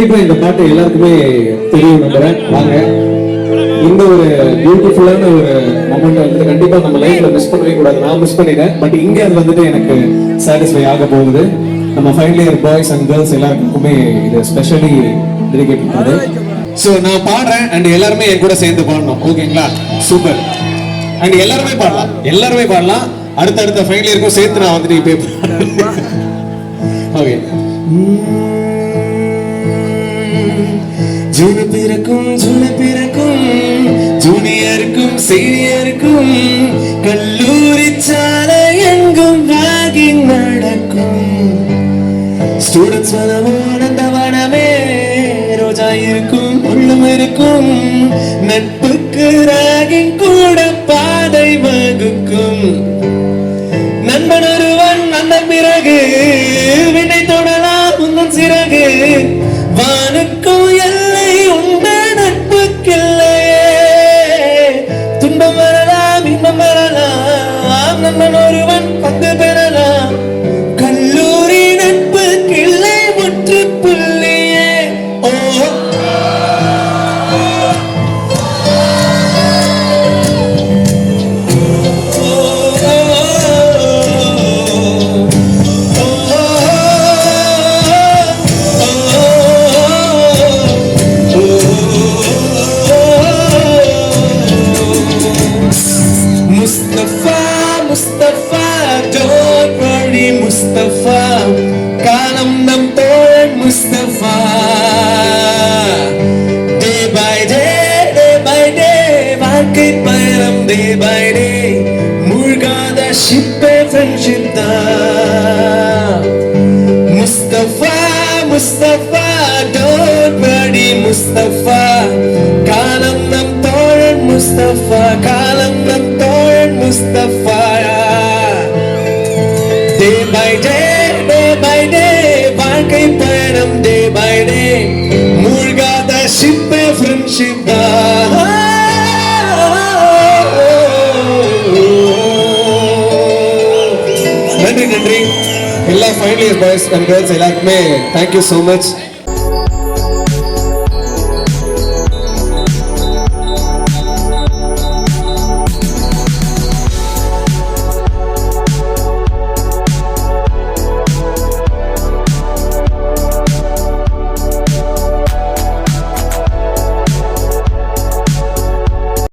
கண்டிப்பா இந்த பாட்டு எல்லாருக்குமே தெரியும் நம்புறேன். வாங்க, இந்த ஒரு பியூட்டிஃபுல்லான ஒரு மொமெண்ட் வந்து கண்டிப்பா நம்ம லைஃப்ல மிஸ் பண்ணவே கூடாது. நான் மிஸ் பண்ணிட்டேன், பட் இங்க அது வந்துட்டு எனக்கு சாட்டிஸ்ஃபை ஆக போகுது. நம்ம final year boys and girls எல்லாருக்குமே இது ஸ்பெஷலி டெடிகேட் பண்ணது. ஸோ நான் பாடுறேன் அண்ட் எல்லாருமே என் கூட சேர்ந்து பாடணும். ஓகேங்களா? சூப்பர். அண்ட் எல்லாருமே பாடலாம். அடுத்த ஃபைனல் இயருக்கும் சேர்த்து நான் வந்துட்டு இப்போ ஓகே. ஜூன் பிறக்கும் ஜூனியருக்கும் சீனியருக்கும் கல்லூரி சாலை எங்கும் ராகிங் நடக்கும். ஸ்டூடெண்ட்ஸ் வனமே ரோஜா இருக்கும் உள்ளும் இருக்கும். நட்புக்கு ராகிங் கூட பாதை வகுக்கும். நண்பன் ஒருவன் அந்த பிறகு வினை தொடலாம் உந்தன் சிறகு. வானுக்கும் எல்லை உண்டு நட்புக்கில்லையே. துன்பம் வரலாம் இன்பம் வரலாம், நண்பன் ஒருவன் பங்கு பெறலாம். கல்லூரி நட்புக்கில்லை முற்றுப்புள்ளியே. ஓ Mustafa, don't worry Mustafa, காலம் நம் தோழன் Mustafa. Day by day வாழ்க்கை பயணம் day by day. மூழ்காத ஷிப்பே ஃப்ரெண்ட்ஷிப் தான். Mustafa, don't worry Mustafa, காலம் நம் தோழன் Mustafa, காலம் நம் தோழன் Mustafa. Day by day வாழ்க்கை பயணம் day by day. மூழ்காத ஷிப்பே ஃப்ரெண்ட்ஷிப் தான். நன்றி எல்லா final year boys and girls எல்லாருக்குமே தேங்க்யூ ஸோ மச்.